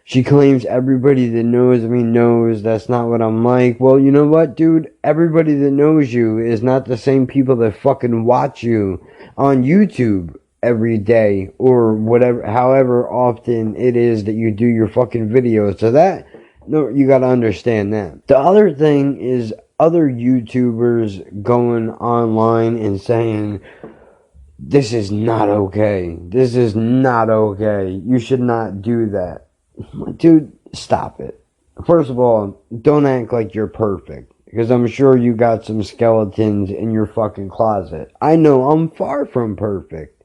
She claims everybody that knows me knows that's not what I'm like. Well, you know what, dude? Everybody that knows you is not the same people that fucking watch you on YouTube every day, or whatever, however often it is that you do your fucking videos. So you gotta understand that. The other thing is other YouTubers going online and saying this is not okay. This is not okay. You should not do that. Dude, stop it. First of all, don't act like you're perfect. Because I'm sure you got some skeletons in your fucking closet. I know I'm far from perfect.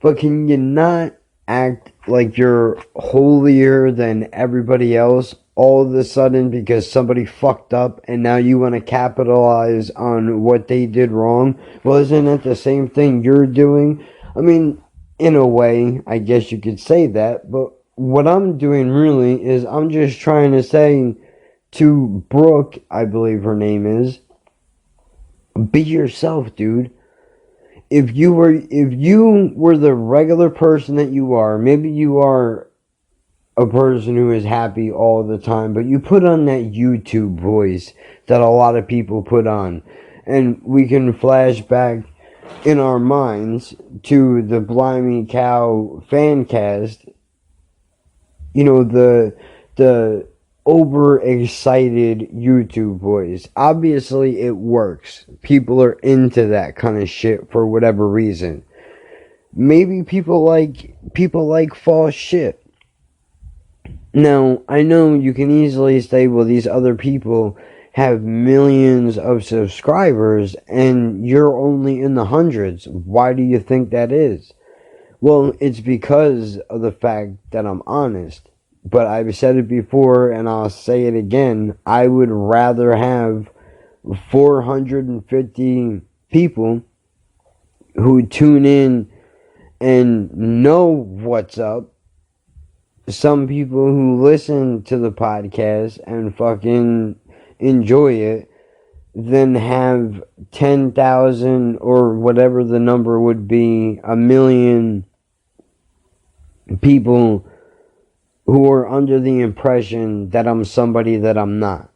But can you not act like you're holier than everybody else all of a sudden because somebody fucked up and now you want to capitalize on what they did wrong? Well, isn't it the same thing you're doing? I mean, in a way, I guess you could say that, but what I'm doing really is I'm just trying to say to Brooke, I believe her name is, be yourself, dude. If you were the regular person that you are, maybe you are a person who is happy all the time, but you put on that YouTube voice that a lot of people put on, and we can flash back in our minds to the Blimey Cow fan cast, you know, the overexcited YouTube voice. Obviously it works. People are into that kind of shit for whatever reason. Maybe people like false shit. Now, I know you can easily say, well, these other people have millions of subscribers and you're only in the hundreds. Why do you think that is? Well, it's because of the fact that I'm honest. But I've said it before and I'll say it again. I would rather have 450 people who tune in and know what's up. Some people who listen to the podcast and fucking enjoy it, than have 10,000 or whatever the number would be, 1 million people who are under the impression that I'm somebody that I'm not.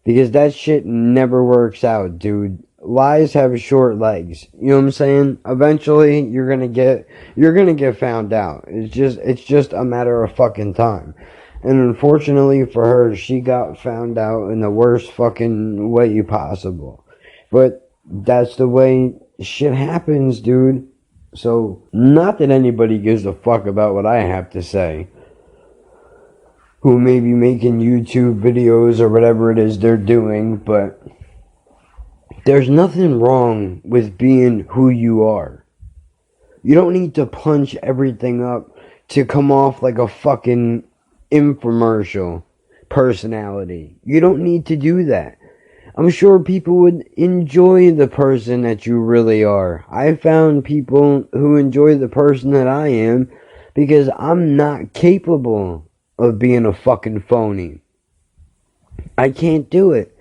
Because that shit never works out, dude. Lies have short legs. You know what I'm saying? Eventually, you're gonna get found out. It's just a matter of fucking time. And unfortunately for her, she got found out in the worst fucking way possible. But that's the way shit happens, dude. So, not that anybody gives a fuck about what I have to say, who may be making YouTube videos or whatever it is they're doing, but there's nothing wrong with being who you are. You don't need to punch everything up to come off like a fucking infomercial personality. You don't need to do that. I'm sure people would enjoy the person that you really are. I found people who enjoy the person that I am because I'm not capable of being a fucking phony. I can't do it.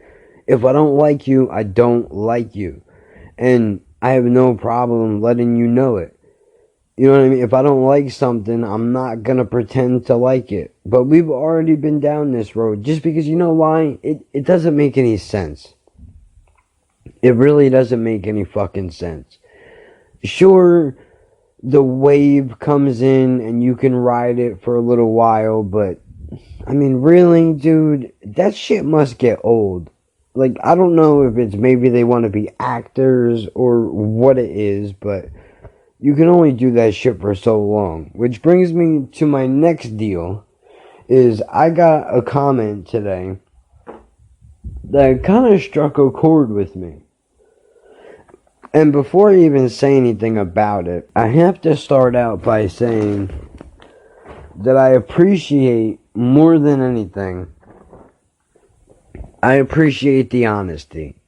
If I don't like you, I don't like you. And I have no problem letting you know it. You know what I mean? If I don't like something, I'm not gonna pretend to like it. But we've already been down this road. Just because, you know why? It doesn't make any sense. It really doesn't make any fucking sense. Sure, the wave comes in and you can ride it for a little while, but I mean, really, dude, that shit must get old. Like, I don't know if it's maybe they want to be actors or what it is, but you can only do that shit for so long. Which brings me to my next deal, is I got a comment today that kind of struck a chord with me. And before I even say anything about it, I have to start out by saying that I appreciate, more than anything, I appreciate the honesty.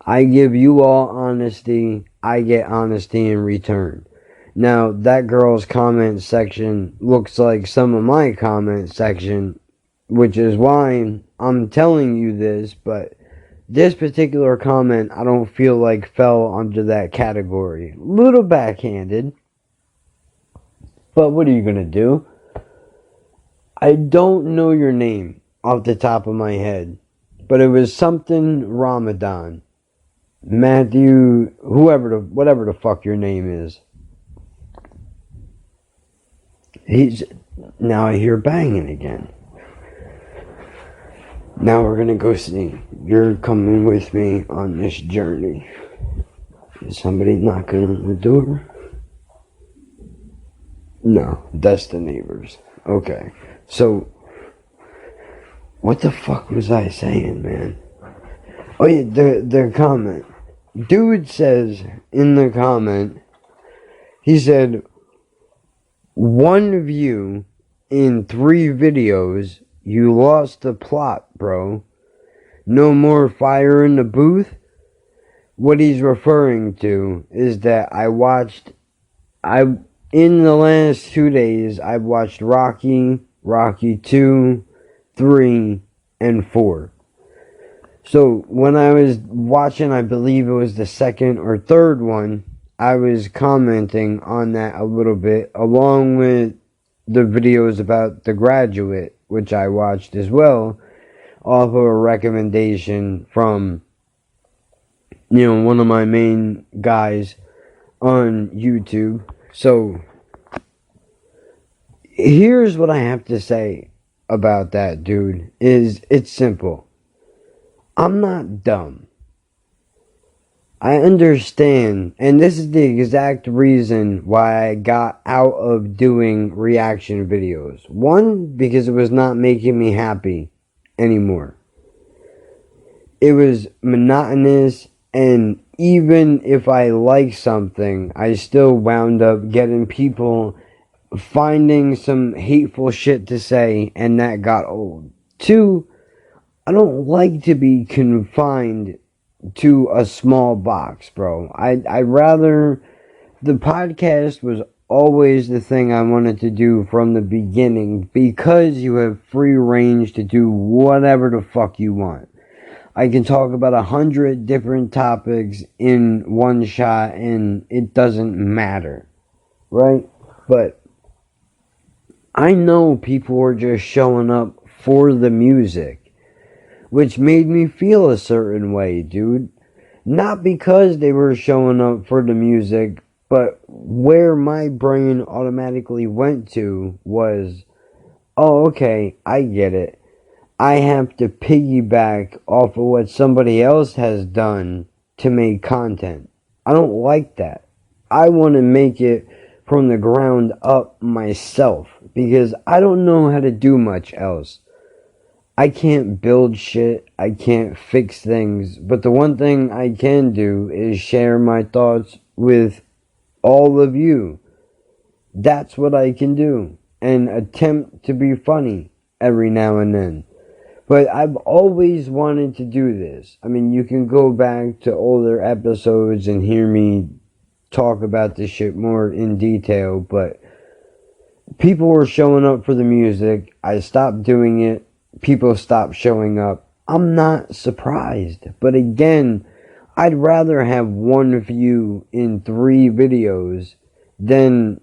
I give you all honesty, I get honesty in return. Now, that girl's comment section looks like some of my comment section, which is why I'm telling you this, but this particular comment I don't feel like fell under that category. Little backhanded, but what are you gonna do? I don't know your name off the top of my head, but it was something Ramadan, Matthew, whatever the fuck your name is. Now I hear banging again. Now we're gonna go see. You're coming with me on this journey. Is somebody knocking on the door? No, that's the neighbors. Okay, so what the fuck was I saying, man? Oh yeah, the comment. Dude says in the comment, he said, 1 view in 3 videos, you lost the plot, bro. No more fire in the booth? What he's referring to is that in the last 2 days, I've watched Rocky 2, 3, and 4. So when I was watching, I believe it was the second or third one, I was commenting on that a little bit, along with the videos about The Graduate, which I watched as well, off of a recommendation from, one of my main guys on YouTube. So here's what I have to say about that, dude, it's simple. I'm not dumb. I understand, and this is the exact reason why I got out of doing reaction videos. 1, because it was not making me happy anymore. It was monotonous, and even if I liked something, I still wound up getting people finding some hateful shit to say, and that got old. 2, I don't like to be confined to a small box, bro. I'd rather... The podcast was always the thing I wanted to do from the beginning, because you have free range to do whatever the fuck you want. I can talk about 100 different topics in one shot, and it doesn't matter, right? But I know people are just showing up for the music, which made me feel a certain way, dude. Not because they were showing up for the music, but where my brain automatically went to was, oh, okay, I get it. I have to piggyback off of what somebody else has done to make content. I don't like that. I want to make it from the ground up myself, because I don't know how to do much else. I can't build shit, I can't fix things, but the one thing I can do is share my thoughts with all of you. That's what I can do, and attempt to be funny every now and then. But I've always wanted to do this. I mean, you can go back to older episodes and hear me talk about this shit more in detail, but people were showing up for the music. I stopped doing it. People stopped showing up. I'm not surprised. But again, I'd rather have 1 view in 3 videos than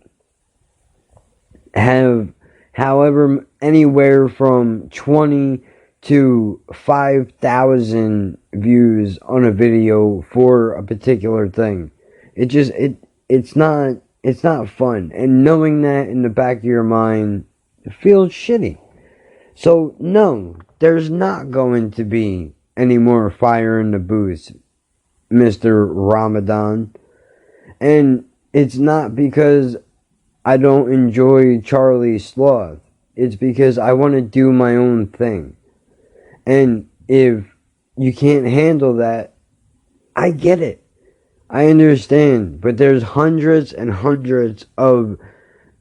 have anywhere from 20 to 5,000 views on a video for a particular thing. It's not fun. And knowing that in the back of your mind, it feels shitty. So, no, there's not going to be any more fire in the booth, Mr. Ramadan. And it's not because I don't enjoy Charlie Sloth. It's because I want to do my own thing. And if you can't handle that, I get it. I understand. But there's hundreds and hundreds of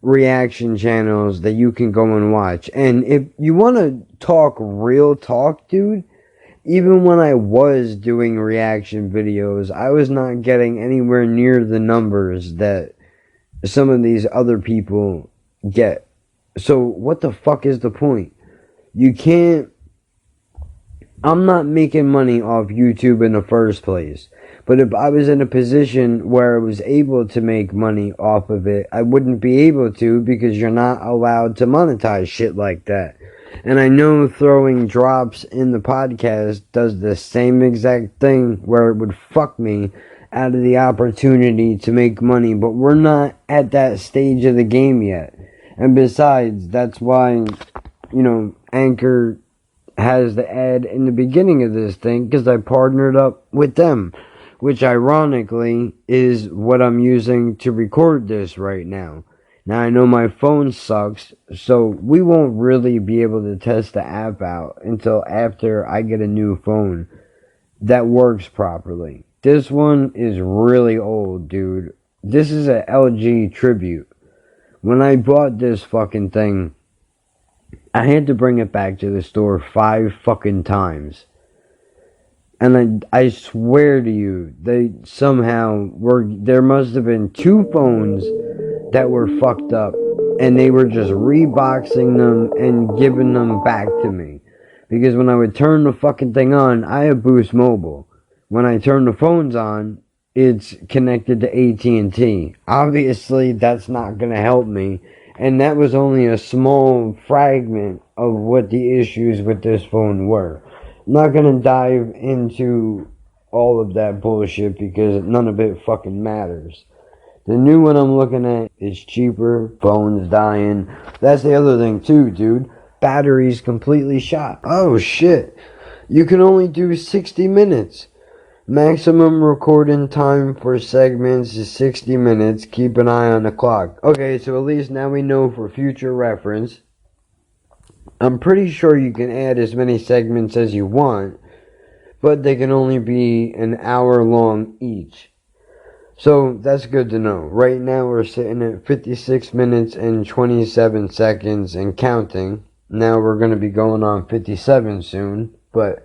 reaction channels that you can go and watch. And if you want to talk real talk, dude, even when I was doing reaction videos, I was not getting anywhere near the numbers that some of these other people get. So what the fuck is the point? You can't... I'm not making money off YouTube in the first place. But if I was in a position where I was able to make money off of it, I wouldn't be able to, because you're not allowed to monetize shit like that. And I know throwing drops in the podcast does the same exact thing, where it would fuck me out of the opportunity to make money. But we're not at that stage of the game yet. And besides, that's why, Anchor has the ad in the beginning of this thing, because I partnered up with them. which ironically is what I'm using to record this right now. Now, I know my phone sucks, so we won't really be able to test the app out until after I get a new phone that works properly. This one is really old, dude. This is a LG Tribute. When I bought this fucking thing, I had to bring it back to the store 5 fucking times. And I swear to you, they somehow there must have been 2 phones that were fucked up, and they were just reboxing them and giving them back to me. Because when I would turn the fucking thing on, I have Boost Mobile. When I turn the phones on, it's connected to AT&T. Obviously, that's not going to help me. And that was only a small fragment of what the issues with this phone were. I'm not going to dive into all of that bullshit because none of it fucking matters. The new one I'm looking at is cheaper. Phone's dying. That's the other thing too, dude. Battery's completely shot. Oh shit. You can only do 60 minutes. Maximum recording time for segments is 60 minutes. Keep an eye on the clock. Okay, so at least now we know for future reference. I'm pretty sure you can add as many segments as you want, but they can only be an hour long each. So that's good to know. Right now we're sitting at 56 minutes and 27 seconds and counting. Now we're going to be going on 57 soon, but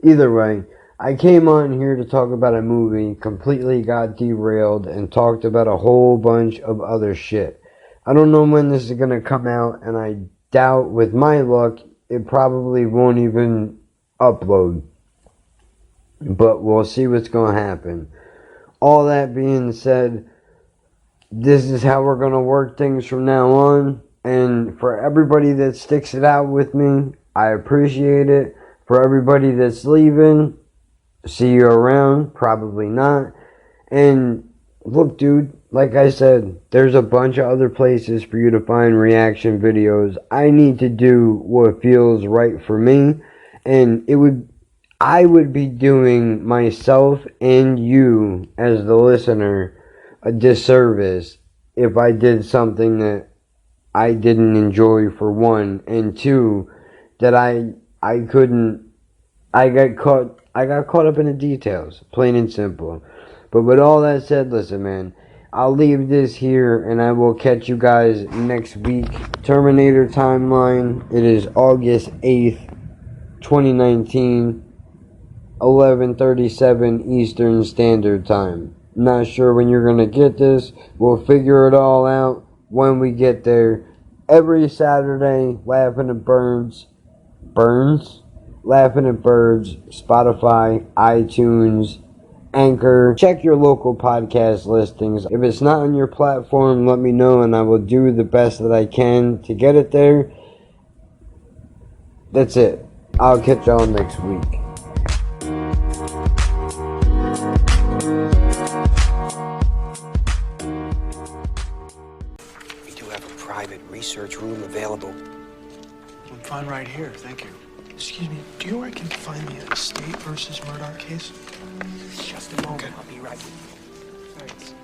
either way, I came on here to talk about a movie, completely got derailed, and talked about a whole bunch of other shit. I don't know when this is going to come out, and I doubt, with my luck, it probably won't even upload. But we'll see what's going to happen. All that being said, this is how we're going to work things from now on. And for everybody that sticks it out with me, I appreciate it. For everybody that's leaving, see you around, probably not. And look, dude, like I said, there's a bunch of other places for you to find reaction videos. I need to do what feels right for me, and I would be doing myself and you as the listener a disservice if I did something that I didn't enjoy, for one, and two, that I got caught up in the details, plain and simple. But with all that said, listen, man, I'll leave this here, and I will catch you guys next week. Terminator Timeline. It is August 8th, 2019, 11:37 Eastern Standard Time. Not sure when you're going to get this. We'll figure it all out when we get there. Every Saturday, Laughing at Birds. Laughing at Birds, Spotify, iTunes, Anchor. Check your local podcast listings. If it's not on your platform, let me know and I will do the best that I can to get it there. That's it. I'll catch y'all next week. We do have a private research room available. I'm fine right here, thank you. Excuse me, do you know where I can find the State versus Murdoch case? Just a moment, okay. I'll be right with you. Thanks.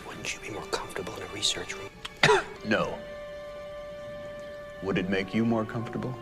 Wouldn't you be more comfortable in a research room? No. Would it make you more comfortable?